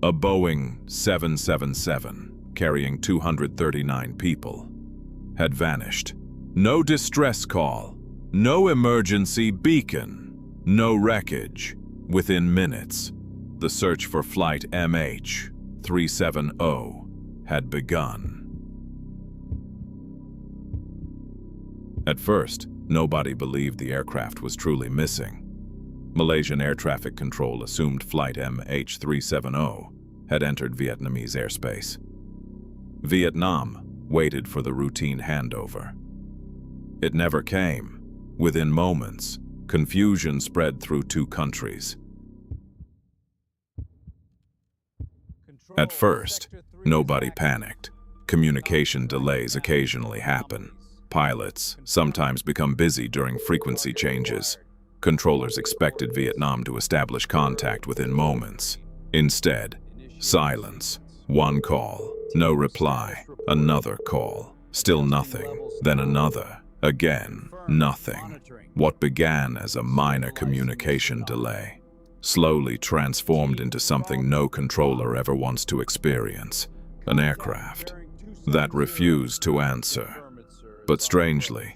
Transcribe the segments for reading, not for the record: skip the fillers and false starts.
A Boeing 777, carrying 239 people, had vanished. No distress call, no emergency beacon, no wreckage. Within minutes, the search for flight MH370 had begun. At first, nobody believed the aircraft was truly missing. Malaysian Air Traffic Control assumed flight MH370 had entered Vietnamese airspace. Vietnam waited for the routine handover. It never came. Within moments, confusion spread through two countries. At first, nobody panicked. Communication delays occasionally happen. Pilots sometimes become busy during frequency changes. Controllers expected Vietnam to establish contact within moments. Instead, silence. One call, no reply. Another call, still nothing. Then another. Again, nothing. What began as a minor communication delay slowly transformed into something no controller ever wants to experience: an aircraft that refused to answer. But strangely,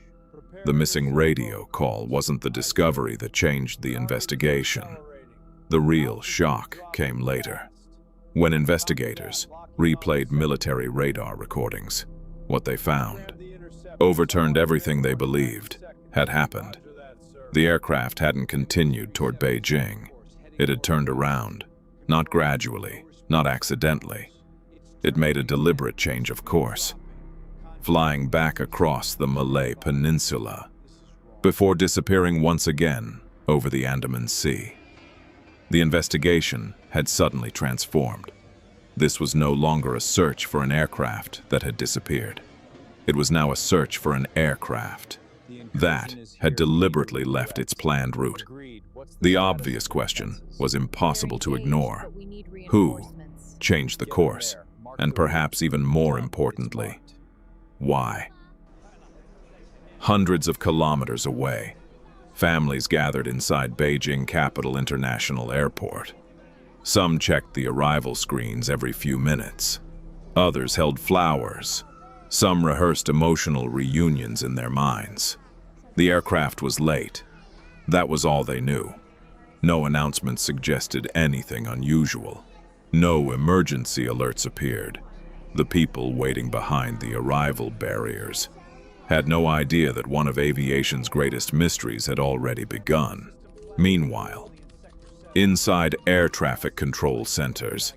the missing radio call wasn't the discovery that changed the investigation. The real shock came later, when investigators replayed military radar recordings. What they found overturned everything they believed had happened. The aircraft hadn't continued toward Beijing. It had turned around, not gradually, not accidentally. It made a deliberate change of course, flying back across the Malay Peninsula, before disappearing once again over the Andaman Sea. The investigation had suddenly transformed. This was no longer a search for an aircraft that had disappeared. It was now a search for an aircraft that had deliberately left its planned route. The obvious question was impossible to ignore. Who changed the course? And perhaps even more importantly, why? Hundreds of kilometers away, families gathered inside Beijing Capital International Airport. Some checked the arrival screens every few minutes. Others held flowers. Some rehearsed emotional reunions in their minds. The aircraft was late. That was all they knew. No announcement suggested anything unusual. No emergency alerts appeared. The people waiting behind the arrival barriers had no idea that one of aviation's greatest mysteries had already begun. Meanwhile, inside air traffic control centers,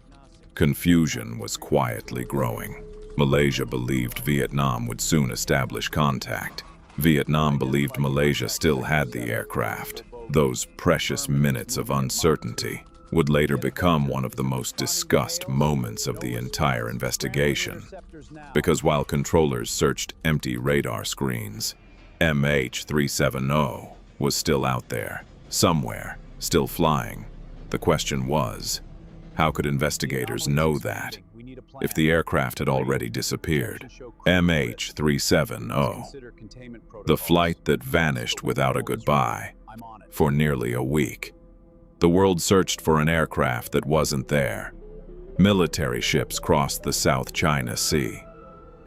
confusion was quietly growing. Malaysia believed Vietnam would soon establish contact. Vietnam believed Malaysia still had the aircraft. Those precious minutes of uncertainty would later become one of the most discussed moments of the entire investigation. Because while controllers searched empty radar screens, MH370 was still out there, somewhere, still flying. The question was, how could investigators know that if the aircraft had already disappeared? MH370, the flight that vanished without a goodbye. For nearly a week, the world searched for an aircraft that wasn't there. Military ships crossed the South China Sea.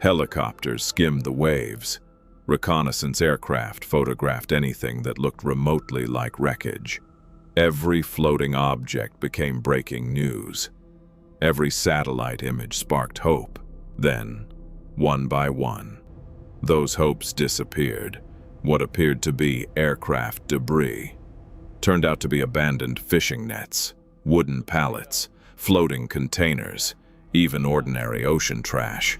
Helicopters skimmed the waves. Reconnaissance aircraft photographed anything that looked remotely like wreckage. Every floating object became breaking news. Every satellite image sparked hope. Then, one by one, those hopes disappeared. What appeared to be aircraft debris turned out to be abandoned fishing nets, wooden pallets, floating containers, even ordinary ocean trash.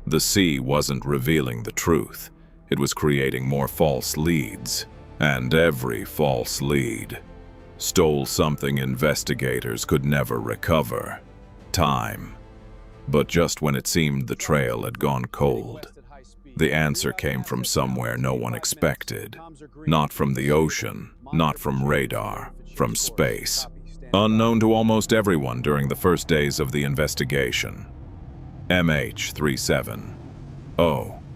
The sea wasn't revealing the truth. It was creating more false leads. And every false lead stole something investigators could never recover: time. But just when it seemed the trail had gone cold, the answer came from somewhere no one expected. Not from the ocean, not from radar, from space. Unknown to almost everyone during the first days of the investigation, MH370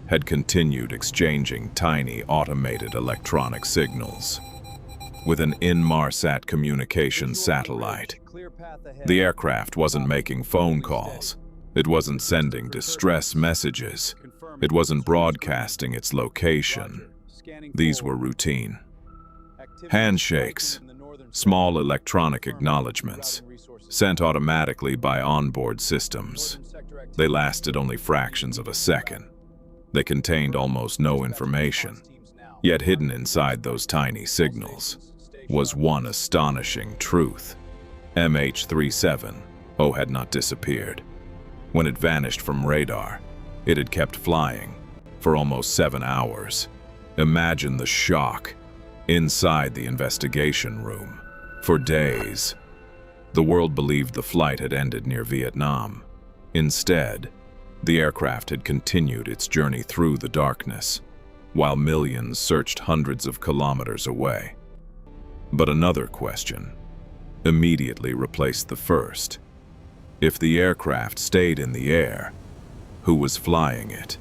had continued exchanging tiny automated electronic signals. with an Inmarsat communications satellite. The aircraft wasn't making phone calls. It wasn't sending distress messages. It wasn't broadcasting its location. These were routine. Handshakes, small electronic acknowledgements, sent automatically by onboard systems. They lasted only fractions of a second. They contained almost no information. Yet hidden inside those tiny signals was one astonishing truth. MH370 had not disappeared. When it vanished from radar, it had kept flying for almost 7 hours. Imagine the shock inside the investigation room. For days, the world believed the flight had ended near Vietnam. Instead, the aircraft had continued its journey through the darkness, while millions searched hundreds of kilometers away. But another question immediately replaced the first. If the aircraft stayed in the air, who was flying it?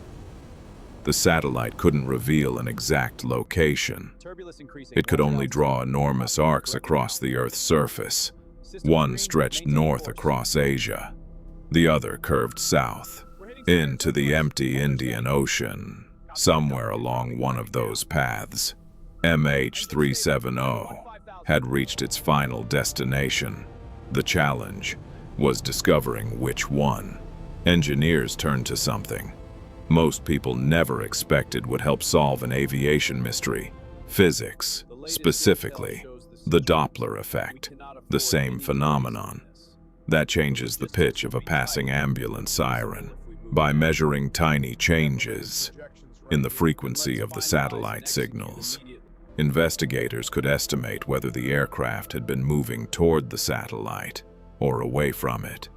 The satellite couldn't reveal an exact location. It could only draw enormous arcs across the Earth's surface. One stretched north across Asia. The other curved south, into the empty Indian Ocean. Somewhere along one of those paths, MH370 had reached its final destination. The challenge was discovering which one. Engineers turned to something most people never expected would help solve an aviation mystery: physics, specifically the Doppler effect, the same phenomenon that changes the pitch of a passing ambulance siren by measuring tiny changes in the frequency of the satellite signals. Investigators could estimate whether the aircraft had been moving toward the satellite or away from it.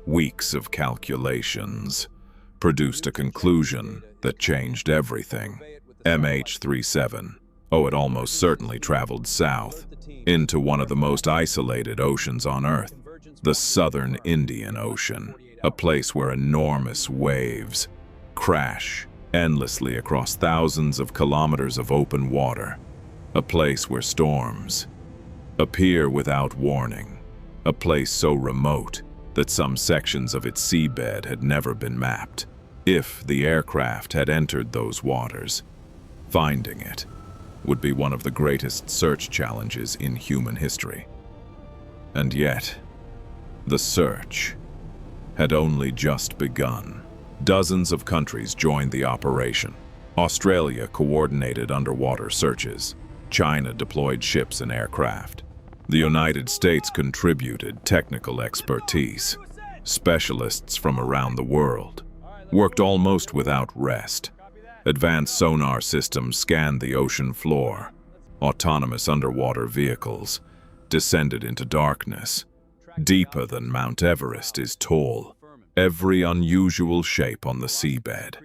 Weeks of calculations produced a conclusion that changed everything. MH370 had almost certainly traveled south into one of the most isolated oceans on Earth, the southern Indian Ocean, a place where enormous waves crash endlessly across thousands of kilometers of open water, a place where storms appear without warning, a place so remote that some sections of its seabed had never been mapped. If the aircraft had entered those waters, finding it would be one of the greatest search challenges in human history. And yet, the search had only just begun. Dozens of countries joined the operation. Australia coordinated underwater searches. China deployed ships and aircraft. The United States contributed technical expertise. Specialists from around the world worked almost without rest. Advanced sonar systems scanned the ocean floor. Autonomous underwater vehicles descended into darkness. Deeper than Mount Everest is tall. Every unusual shape on the seabed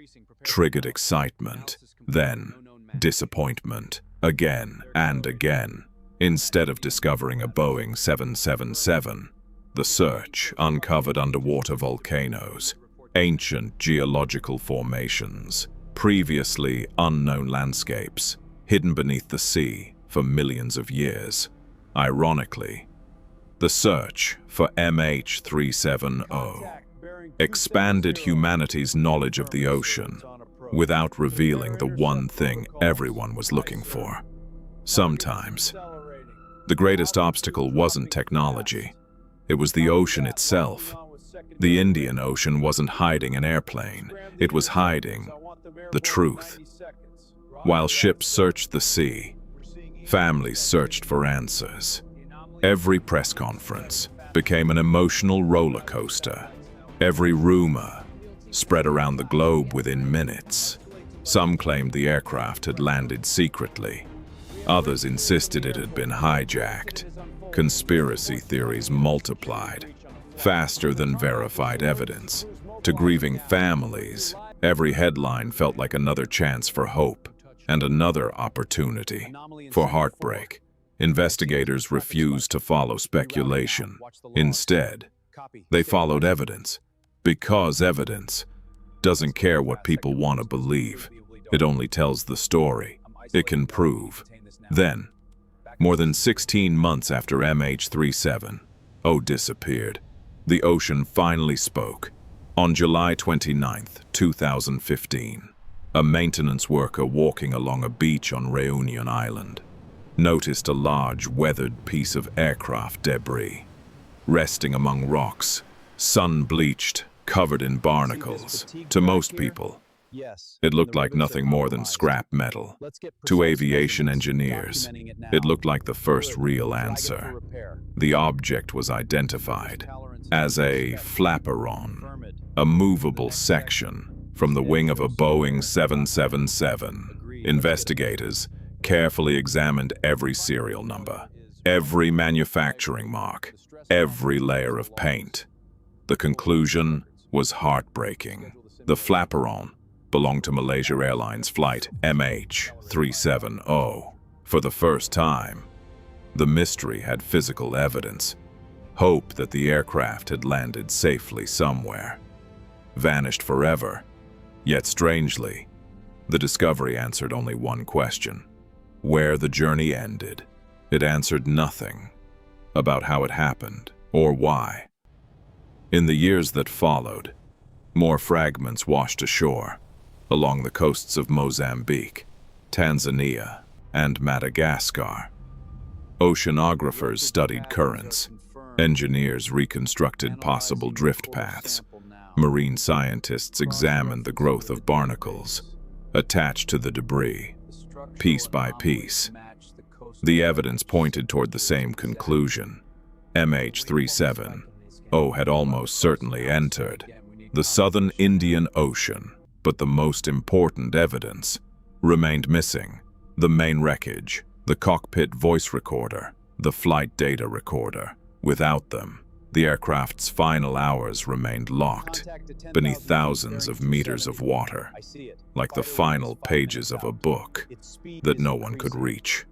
triggered excitement, then disappointment, again and again. Instead of discovering a Boeing 777, the search uncovered underwater volcanoes, ancient geological formations, previously unknown landscapes, hidden beneath the sea for millions of years. Ironically, the search for MH370 expanded humanity's knowledge of the ocean without revealing the one thing everyone was looking for. Sometimes, the greatest obstacle wasn't technology. It was the ocean itself. The Indian Ocean wasn't hiding an airplane. It was hiding the truth. While ships searched the sea, families searched for answers. Every press conference became an emotional roller coaster. Every rumor spread around the globe within minutes. Some claimed the aircraft had landed secretly. Others insisted it had been hijacked. Conspiracy theories multiplied, faster than verified evidence. To grieving families, every headline felt like another chance for hope and another opportunity for heartbreak. Investigators refused to follow speculation. Instead, they followed evidence, because evidence doesn't care what people want to believe. It only tells the story it can prove. Then, More than 16 months after MH370 disappeared, the ocean finally spoke. On July 29, 2015, a maintenance worker walking along a beach on Reunion Island noticed a large, weathered piece of aircraft debris, resting among rocks, sun-bleached, covered in barnacles. To most people, it looked like nothing more than scrap metal. To aviation engineers, it looked like the first real answer. The object was identified as a flaperon, a movable section from the wing of a Boeing 777. Investigators carefully examined every serial number, every manufacturing mark, every layer of paint. The conclusion was heartbreaking. The flaperon belonged to Malaysia Airlines flight MH370. For the first time, the mystery had physical evidence. Hope that the aircraft had landed safely somewhere vanished forever. Yet strangely, the discovery answered only one question: where the journey ended. It answered nothing about how it happened or why. In the years that followed, more fragments washed ashore along the coasts of Mozambique, Tanzania, and Madagascar. Oceanographers studied currents. Engineers reconstructed possible drift paths. Marine scientists examined the growth of barnacles attached to the debris, piece by piece. The evidence pointed toward the same conclusion. MH370 had almost certainly entered the southern Indian Ocean, but the most important evidence remained missing: the main wreckage, the cockpit voice recorder, the flight data recorder. Without them, the aircraft's final hours remained locked beneath thousands of meters of water, like the final pages of a book that no one could reach.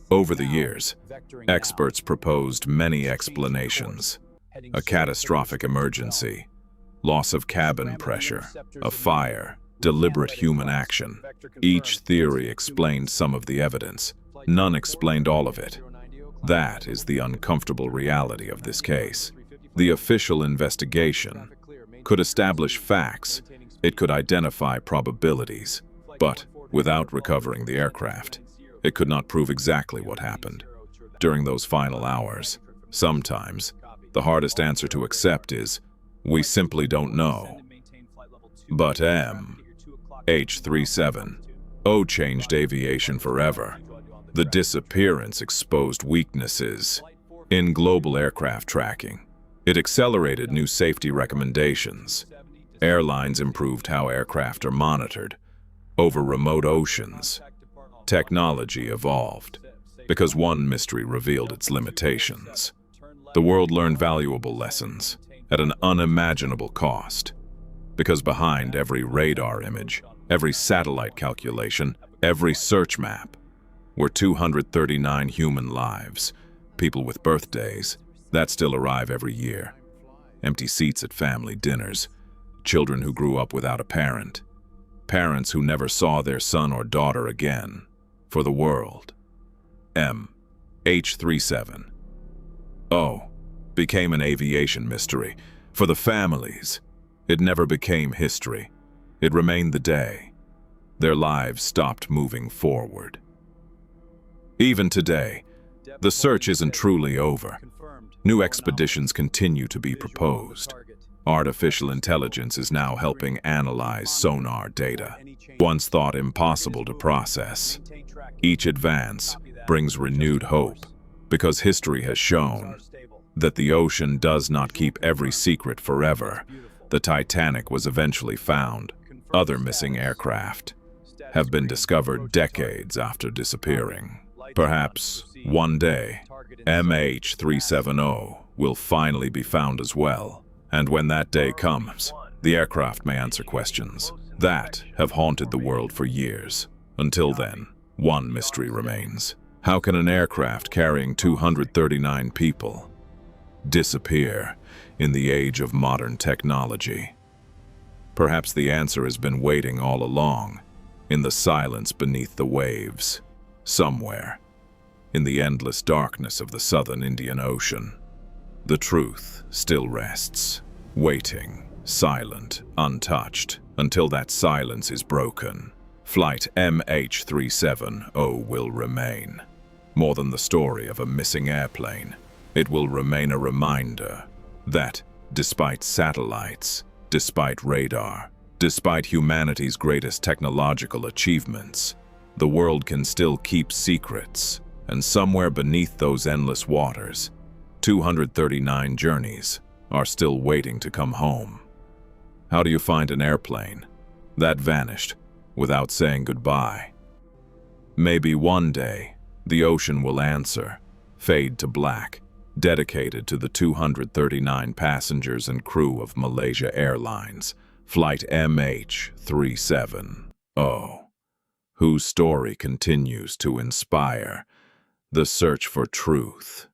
Over the years, experts proposed many explanations: a catastrophic emergency, loss of cabin pressure, a fire, deliberate human action. Each theory explained some of the evidence. None explained all of it. That is the uncomfortable reality of this case. The official investigation could establish facts, it could identify probabilities, but without recovering the aircraft, it could not prove exactly what happened. During those final hours, sometimes, the hardest answer to accept is, we simply don't know. But MH370 changed aviation forever. The disappearance exposed weaknesses in global aircraft tracking. It accelerated new safety recommendations. Airlines improved how aircraft are monitored over remote oceans. Technology evolved because one mystery revealed its limitations. The world learned valuable lessons at an unimaginable cost, because behind every radar image, every satellite calculation, every search map, were 239 human lives, people with birthdays that still arrive every year, empty seats at family dinners, children who grew up without a parent, parents who never saw their son or daughter again. For the world, MH370 became an aviation mystery. For the families, it never became history. It remained the day. Their lives stopped moving forward. Even today, the search isn't truly over. New expeditions continue to be proposed. Artificial intelligence is now helping analyze sonar data, once thought impossible to process. Each advance brings renewed hope, because history has shown that the ocean does not keep every secret forever. The Titanic was eventually found. Other missing aircraft have been discovered decades after disappearing. Perhaps one day, MH370 will finally be found as well. And when that day comes, the aircraft may answer questions that have haunted the world for years. Until then, one mystery remains. How can an aircraft carrying 239 people disappear in the age of modern technology? Perhaps the answer has been waiting all along, in the silence beneath the waves, somewhere in the endless darkness of the southern Indian Ocean. The truth still rests, waiting, silent, untouched, until that silence is broken. Flight MH370 will remain. More than the story of a missing airplane, it will remain a reminder that, despite satellites, despite radar, despite humanity's greatest technological achievements, the world can still keep secrets, and somewhere beneath those endless waters, 239 journeys are still waiting to come home. How do you find an airplane that vanished without saying goodbye? Maybe one day, the ocean will answer, fade to black, dedicated to the 239 passengers and crew of Malaysia Airlines, Flight MH370, whose story continues to inspire the search for truth.